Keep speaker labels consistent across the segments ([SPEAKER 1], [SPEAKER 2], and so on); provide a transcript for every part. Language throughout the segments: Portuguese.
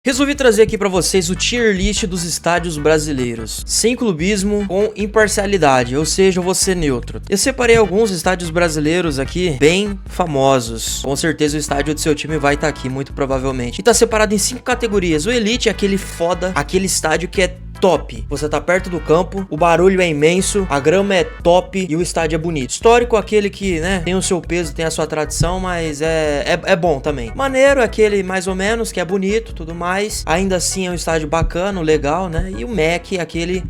[SPEAKER 1] Resolvi trazer aqui pra vocês o tier list dos estádios brasileiros, sem clubismo, com imparcialidade, ou seja, eu vou ser neutro. Eu separei alguns estádios brasileiros aqui, bem famosos. Com certeza o estádio do seu time vai estar aqui, muito provavelmente. E tá separado em 5 categorias. O Elite é aquele foda, aquele estádio que é top. Você tá perto do campo, o barulho é imenso, a grama é top e o estádio é bonito. Histórico, aquele que, né, tem o seu peso, tem a sua tradição, mas é bom também. Maneiro, aquele mais ou menos, que é bonito, tudo mais. Ainda assim é um estádio bacana, legal, né? E o Mac, aquele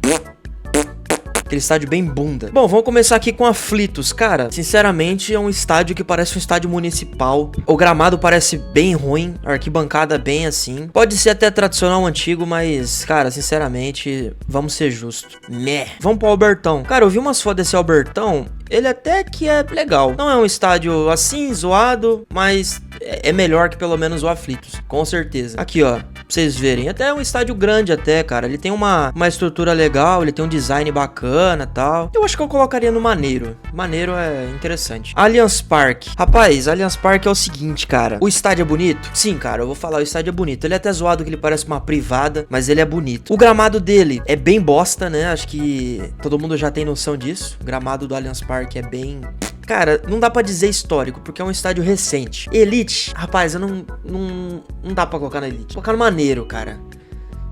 [SPEAKER 1] estádio bem bunda. Bom, vamos começar aqui com Aflitos. Cara, sinceramente é um estádio que parece um estádio municipal. O gramado parece bem ruim, a arquibancada bem assim. Pode ser até tradicional antigo, mas, cara, sinceramente, vamos ser justos. Meh. Vamos pro Albertão. Cara, eu vi umas fotos desse Albertão. Ele até que é legal. Não é um estádio assim, zoado, mas é melhor que pelo menos o Aflitos, com certeza. Aqui, ó, pra vocês verem. Até é um estádio grande até, cara. Ele tem uma estrutura legal, ele tem um design bacana e tal. Eu acho que eu colocaria no Maneiro. Maneiro é interessante. Allianz Parque. Rapaz, Allianz Parque é o seguinte, cara. O estádio é bonito? Sim, cara, eu vou falar, o estádio é bonito. Ele é até zoado que ele parece uma privada, mas ele é bonito. O gramado dele é bem bosta, né? Acho que todo mundo já tem noção disso. O gramado do Allianz Parque é bem... Cara, não dá pra dizer histórico, porque é um estádio recente. Elite, rapaz, eu não dá pra colocar na Elite. Vou colocar no Maneiro, cara.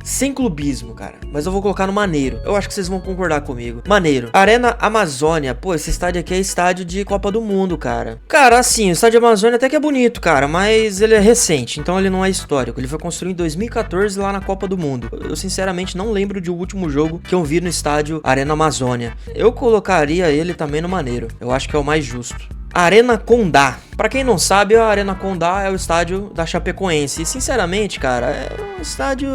[SPEAKER 1] Sem clubismo, cara. Mas eu vou colocar no Maneiro. Eu acho que vocês vão concordar comigo. Maneiro. Arena Amazônia. Pô, esse estádio aqui é estádio de Copa do Mundo, cara. Cara, assim, o estádio Amazônia até que é bonito, cara. Mas ele é recente, então ele não é histórico. Ele foi construído em 2014 lá na Copa do Mundo. Eu sinceramente não lembro de o último jogo que eu vi no estádio Arena Amazônia. Eu colocaria ele também no Maneiro. Eu acho que é o mais justo. Arena Condá. Pra quem não sabe, a Arena Condá é o estádio da Chapecoense. E sinceramente, cara, é um estádio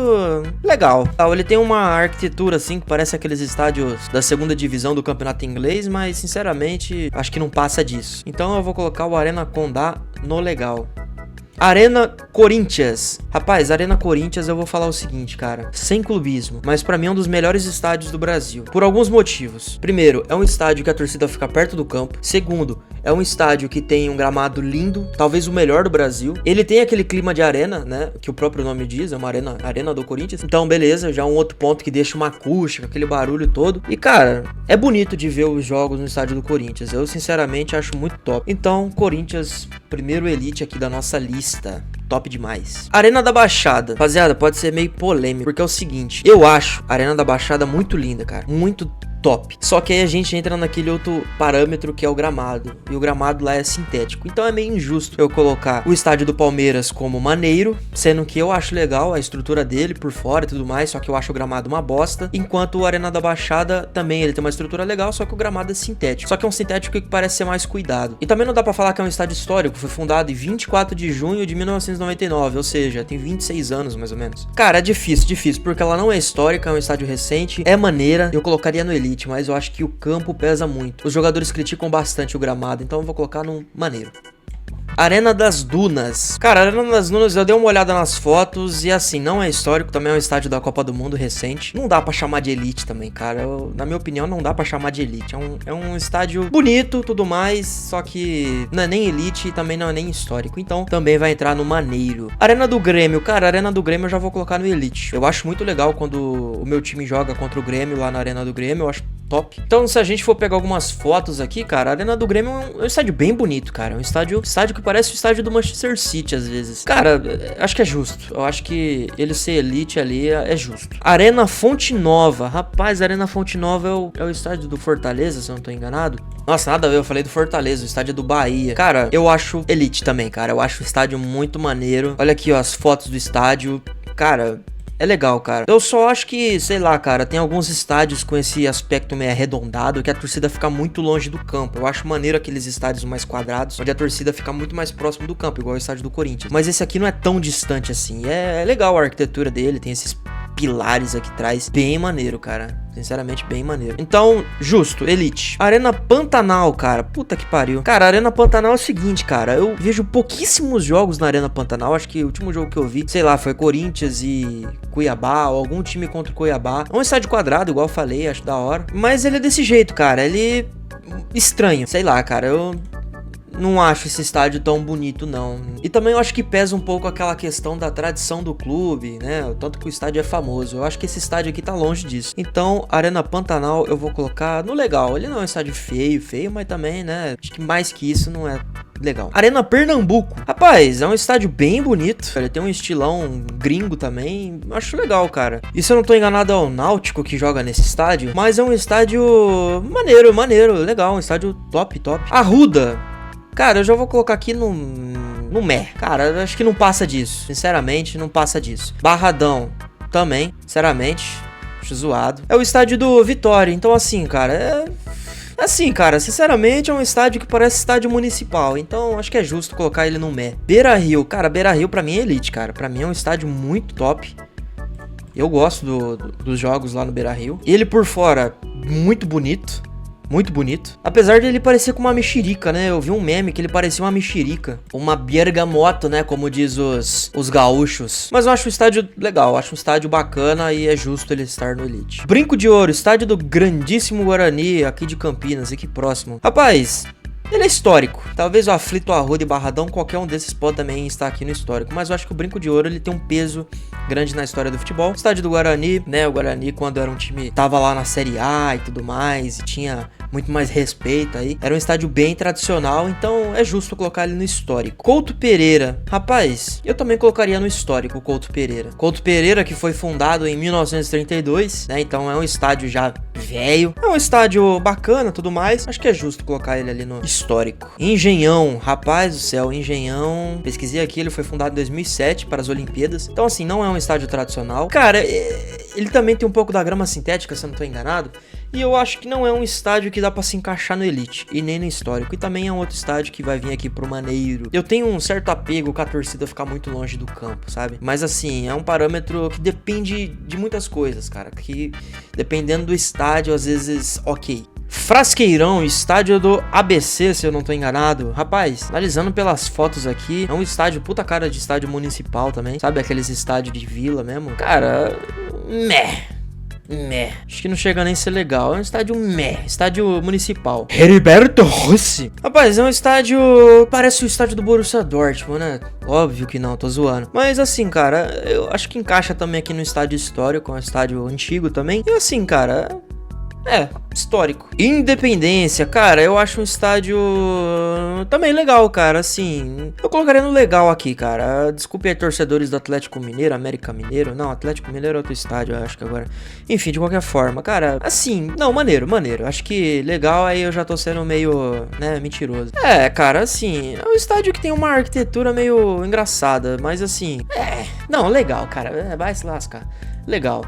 [SPEAKER 1] legal. Ele tem uma arquitetura assim que parece aqueles estádios da segunda divisão do campeonato inglês, mas sinceramente acho que não passa disso. Então eu vou colocar o Arena Condá no legal. Arena Corinthians. Rapaz, Arena Corinthians eu vou falar o seguinte, cara. Sem clubismo, mas pra mim é um dos melhores estádios do Brasil. Por alguns motivos. Primeiro, é um estádio que a torcida fica perto do campo. Segundo, é um estádio que tem um gramado lindo, talvez o melhor do Brasil. Ele tem aquele clima de arena, né? Que o próprio nome diz, é uma arena do Corinthians. Então, beleza, já um outro ponto que deixa uma acústica, aquele barulho todo. E, cara, é bonito de ver os jogos no estádio do Corinthians. Eu, sinceramente, acho muito top. Então, Corinthians, primeiro elite aqui da nossa lista. Top demais. Arena da Baixada. Rapaziada, pode ser meio polêmico, porque é o seguinte. Eu acho a Arena da Baixada muito linda, cara. Muito top. Só que aí a gente entra naquele outro parâmetro que é o gramado. E o gramado lá é sintético. Então é meio injusto eu colocar o estádio do Palmeiras como maneiro, sendo que eu acho legal a estrutura dele por fora e tudo mais, só que eu acho o gramado uma bosta. Enquanto o Arena da Baixada também ele tem uma estrutura legal, só que o gramado é sintético. Só que é um sintético que parece ser mais cuidado. E também não dá pra falar que é um estádio histórico. Foi fundado em 24 de junho de 1999, ou seja, tem 26 anos mais ou menos. Cara, é difícil, porque ela não é histórica, é um estádio recente, é maneira. Eu colocaria no Elite, mas eu acho que o campo pesa muito. Os jogadores criticam bastante o gramado, então eu vou colocar no Maneiro. Arena das Dunas. Cara, a Arena das Dunas eu dei uma olhada nas fotos e assim, não é histórico, também é um estádio da Copa do Mundo recente. Não dá pra chamar de elite também, cara. Na minha opinião, não dá pra chamar de elite. É um estádio bonito, tudo mais, só que não é nem elite e também não é nem histórico. Então, também vai entrar no Maneiro. Arena do Grêmio. Cara, a Arena do Grêmio eu já vou colocar no elite. Eu acho muito legal quando o meu time joga contra o Grêmio lá na Arena do Grêmio. Eu acho top. Então, se a gente for pegar algumas fotos aqui, cara, a Arena do Grêmio é um estádio bem bonito, cara. É um estádio que parece o estádio do Manchester City, às vezes. Cara, acho que é justo. Eu acho que ele ser elite ali é justo. Arena Fonte Nova. Rapaz, a Arena Fonte Nova é o estádio do Fortaleza, se eu não tô enganado. Nossa, nada a ver, eu falei do Fortaleza, o estádio é do Bahia. Cara, eu acho elite também, cara. Eu acho o estádio muito maneiro. Olha aqui, ó, as fotos do estádio. Cara... é legal, cara. Eu só acho que, sei lá, cara, tem alguns estádios com esse aspecto meio arredondado que a torcida fica muito longe do campo. Eu acho maneiro aqueles estádios mais quadrados, onde a torcida fica muito mais próximo do campo, igual o estádio do Corinthians. Mas esse aqui não é tão distante assim. É legal a arquitetura dele, tem esses pilares aqui atrás. Bem maneiro, cara. Sinceramente, bem maneiro. Então, justo, Elite. Arena Pantanal, cara. Puta que pariu. Cara, a Arena Pantanal é o seguinte, cara. Eu vejo pouquíssimos jogos na Arena Pantanal. Acho que o último jogo que eu vi, sei lá, foi Corinthians e Cuiabá, ou algum time contra o Cuiabá. É um estádio quadrado, igual eu falei, acho da hora. Mas ele é desse jeito, cara. Ele... estranho. Sei lá, cara. Eu não acho esse estádio tão bonito, não. E também eu acho que pesa um pouco aquela questão da tradição do clube, né? O tanto que o estádio é famoso. Eu acho que esse estádio aqui tá longe disso. Então, Arena Pantanal eu vou colocar no legal. Ele não é um estádio feio, mas também, né? Acho que mais que isso não é legal. Arena Pernambuco. Rapaz, é um estádio bem bonito. Ele tem um estilão gringo também. Acho legal, cara. E se eu não tô enganado, é o Náutico que joga nesse estádio. Mas é um estádio maneiro, legal. Um estádio top. Arruda. Cara, eu já vou colocar aqui no meh. Cara, acho que não passa disso. Sinceramente, não passa disso. Barradão também. Sinceramente, acho zoado. É o estádio do Vitória. Então, assim, cara, sinceramente é um estádio que parece estádio municipal, então acho que é justo colocar ele no meh. Beira-Rio, cara, Beira-Rio pra mim é elite, cara, pra mim é um estádio muito top. Eu gosto dos jogos lá no Beira-Rio. Ele por fora, muito bonito. Apesar de ele parecer com uma mexerica, né? Eu vi um meme que ele parecia uma mexerica. Uma bergamoto, né? Como diz os gaúchos. Mas eu acho o estádio legal. Acho um estádio bacana e é justo ele estar no Elite. Brinco de Ouro, estádio do grandíssimo Guarani, aqui de Campinas, aqui próximo. Rapaz, ele é histórico. Talvez o Aflito, Arruda e Barradão, qualquer um desses pode também estar aqui no histórico. Mas eu acho que o Brinco de Ouro ele tem um peso grande na história do futebol. O estádio do Guarani, né? O Guarani, quando era um time, tava lá na Série A e tudo mais, e tinha muito mais respeito aí. Era um estádio bem tradicional, então é justo colocar ele no histórico. Couto Pereira. Rapaz, eu também colocaria no histórico o Couto Pereira. Couto Pereira, que foi fundado em 1932, né? Então é um estádio já velho. É um estádio bacana, tudo mais. Acho que é justo colocar ele ali no histórico. Engenhão. Rapaz do céu, Engenhão. Pesquisei aqui, ele foi fundado em 2007 para as Olimpíadas. Então assim, não é um estádio tradicional. Cara, ele também tem um pouco da grama sintética, se eu não tô enganado. E eu acho que não é um estádio que dá pra se encaixar no Elite e nem no histórico. E também é um outro estádio que vai vir aqui pro Maneiro. Eu tenho um certo apego com a torcida ficar muito longe do campo, sabe? Mas assim, é um parâmetro que depende de muitas coisas, cara. Que dependendo do estádio, às vezes, ok. Frasqueirão, estádio do ABC, se eu não tô enganado. Rapaz, analisando pelas fotos aqui, é um estádio, puta cara de estádio municipal também. Sabe aqueles estádios de vila mesmo? Cara, meh. Acho que não chega nem a ser legal. É um estádio estádio municipal. Heriberto Rossi. Rapaz, é um estádio, parece o estádio do Borussia Dortmund, né? Óbvio que não, tô zoando. Mas assim, cara, eu acho que encaixa também aqui no estádio histórico, é um estádio antigo também. E assim, cara, histórico. Independência, cara, eu acho um estádio também legal, cara, assim, eu colocaria no legal aqui, cara. Desculpe aí, torcedores do Atlético Mineiro, América Mineiro, não, Atlético Mineiro é outro estádio, eu acho que agora. Enfim, de qualquer forma, cara, assim, não, maneiro, acho que legal, aí eu já tô sendo meio, né, mentiroso. Cara, assim, é um estádio que tem uma arquitetura meio engraçada, mas assim, não, legal, cara, vai se lascar, legal.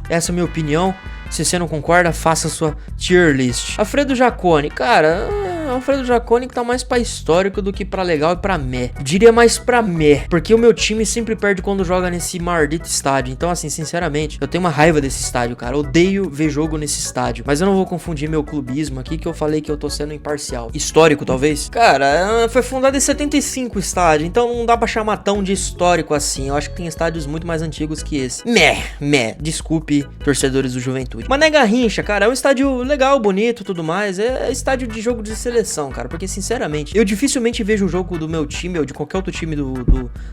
[SPEAKER 1] Essa é a minha opinião. Se você não concorda, faça a sua tier list. Alfredo Jaconi, cara, Alfredo Jaconi tá mais pra histórico do que pra legal e pra meh. Diria mais pra meh, porque o meu time sempre perde quando joga nesse maldito estádio. Então, assim, sinceramente, eu tenho uma raiva desse estádio, cara. Eu odeio ver jogo nesse estádio. Mas eu não vou confundir meu clubismo aqui, que eu falei que eu tô sendo imparcial. Histórico, talvez? Cara, foi fundado em 75 o estádio, então não dá pra chamar tão de histórico assim. Eu acho que tem estádios muito mais antigos que esse. Meh. Desculpe, torcedores do Juventude. Mané Garrincha, cara, é um estádio legal, bonito, tudo mais. É estádio de jogo de seleção, cara, porque sinceramente, eu dificilmente vejo um jogo do meu time ou de qualquer outro time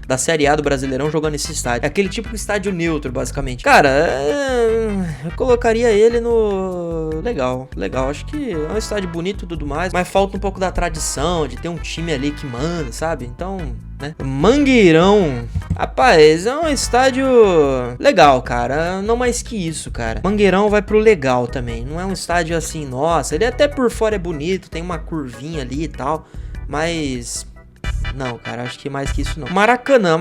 [SPEAKER 1] da Série A do Brasileirão jogando nesse estádio. É aquele tipo de estádio neutro, basicamente. Cara, eu colocaria ele no legal. Acho que é um estádio bonito e tudo mais, mas falta um pouco da tradição de ter um time ali que manda, sabe? Então, né? Mangueirão, rapaz, é um estádio legal, cara, não mais que isso, cara. Mangueirão vai pro legal também, não é um estádio assim, nossa, ele até por fora é bonito, tem uma curvinha ali e tal, mas não, cara, acho que mais que isso não. Maracanã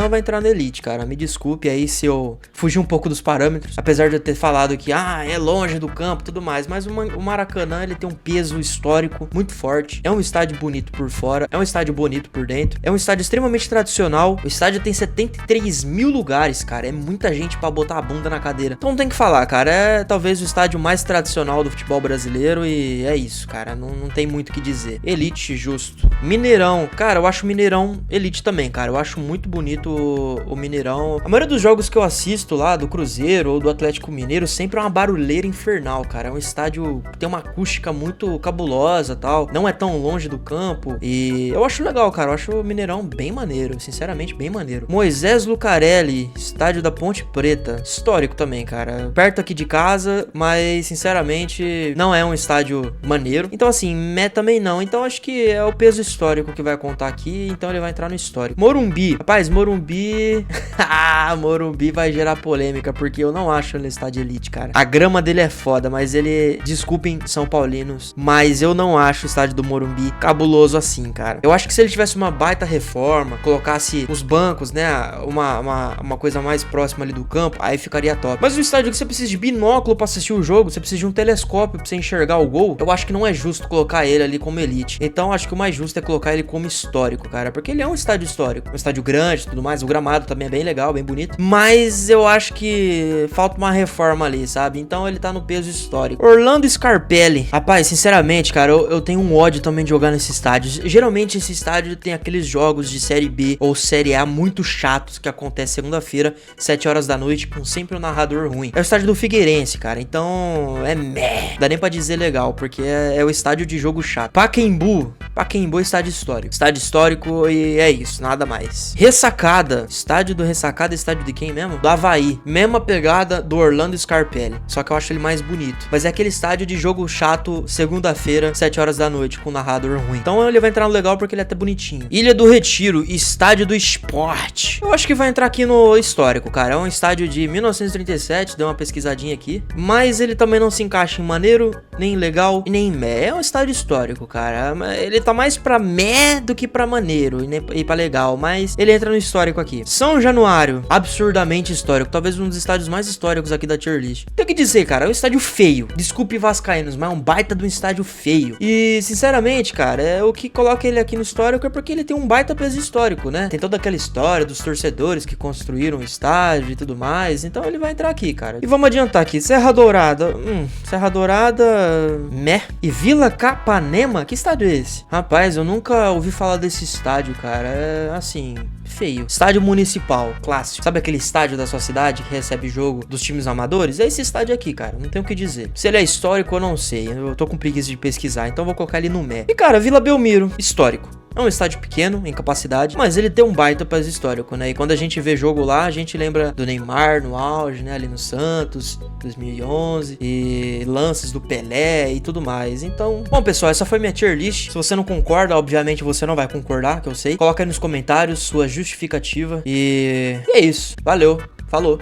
[SPEAKER 1] vai entrar na Elite, cara. Me desculpe aí se eu fugir um pouco dos parâmetros, apesar de eu ter falado que, é longe do campo e tudo mais, mas o Maracanã, ele tem um peso histórico muito forte. É um estádio bonito por fora, é um estádio bonito por dentro, é um estádio extremamente tradicional. O estádio tem 73 mil lugares, cara, é muita gente pra botar a bunda na cadeira. Então não tem que falar, cara, é talvez o estádio mais tradicional do futebol brasileiro e é isso, cara, não tem muito o que dizer. Elite, justo. Mineirão, cara, eu acho acho o Mineirão elite também, cara. Eu acho muito bonito o Mineirão. A maioria dos jogos que eu assisto lá, do Cruzeiro ou do Atlético Mineiro, sempre é uma barulheira infernal, cara. É um estádio que tem uma acústica muito cabulosa e tal. Não é tão longe do campo. E eu acho legal, cara. Eu acho o Mineirão bem maneiro. Sinceramente, bem maneiro. Moisés Lucarelli, estádio da Ponte Preta. Histórico também, cara. Perto aqui de casa, mas sinceramente não é um estádio maneiro. Então assim, também não. Então acho que é o peso histórico que vai contar aqui. Então ele vai entrar no histórico. Morumbi. Rapaz, Morumbi... Morumbi vai gerar polêmica, porque eu não acho ele estádio elite, cara. A grama dele é foda, mas ele... Desculpem, São Paulinos, mas eu não acho o estádio do Morumbi cabuloso assim, cara. Eu acho que se ele tivesse uma baita reforma, colocasse os bancos, né, uma coisa mais próxima ali do campo, aí ficaria top. Mas o estádio que você precisa de binóculo pra assistir o jogo, você precisa de um telescópio pra você enxergar o gol, eu acho que não é justo colocar ele ali como elite. Então acho que o mais justo é colocar ele como histórico, cara, porque ele é um estádio histórico, um estádio grande e tudo mais, o gramado também é bem legal, bem bonito, mas eu acho que falta uma reforma ali, sabe? Então ele tá no peso histórico. Orlando Scarpelli. Rapaz, sinceramente, cara, eu tenho um ódio também de jogar nesse estádio. Geralmente esse estádio tem aqueles jogos de Série B ou Série A muito chatos que acontece segunda-feira, 7 horas da noite, com sempre um narrador ruim. É o estádio do Figueirense, cara, então é meh. Dá nem pra dizer legal, porque é o estádio de jogo chato. Pacaembu é estádio histórico. Estádio histórico e é isso, nada mais. Ressacada. Estádio do Ressacada é estádio de quem mesmo? Do Avaí. Mesma pegada do Orlando Scarpelli, só que eu acho ele mais bonito. Mas é aquele estádio de jogo chato, segunda-feira, 7 horas da noite, com narrador ruim. Então ele vai entrar no legal porque ele é até bonitinho. Ilha do Retiro, estádio do esporte. Eu acho que vai entrar aqui no histórico, cara. É um estádio de 1937, deu uma pesquisadinha aqui. Mas ele também não se encaixa em maneiro, nem legal e nem meh. É um estádio histórico, cara. Ele tá mais pra meh do que pra maneiro e pra legal, mas ele entra no histórico aqui. São Januário, absurdamente histórico. Talvez um dos estádios mais históricos aqui da tier list. Tem que dizer, cara, é um estádio feio. Desculpe vascaínos, mas é um baita de um estádio feio. E, sinceramente, cara, o que coloca ele aqui no histórico é porque ele tem um baita peso histórico, né? Tem toda aquela história dos torcedores que construíram o estádio e tudo mais. Então ele vai entrar aqui, cara. E vamos adiantar aqui. Serra Dourada. Serra Dourada... meh. E Vila Capanema? Que estádio é esse? Rapaz, eu nunca ouvi falar desse estádio, cara. É, assim... feio. Estádio municipal, clássico. Sabe aquele estádio da sua cidade que recebe jogo dos times amadores? É esse estádio aqui, cara. Não tenho o que dizer. Se ele é histórico, eu não sei. Eu tô com preguiça de pesquisar, então vou colocar ele no meh. E, cara, Vila Belmiro, histórico. É um estádio pequeno, em capacidade, mas ele tem um baita peso histórico, né? E quando a gente vê jogo lá, a gente lembra do Neymar no auge, né? Ali no Santos, 2011, e lances do Pelé e tudo mais. Então, bom, pessoal, essa foi minha tier list. Se você não concorda, obviamente você não vai concordar, que eu sei. Coloca aí nos comentários sua justificativa. E é isso. Valeu. Falou.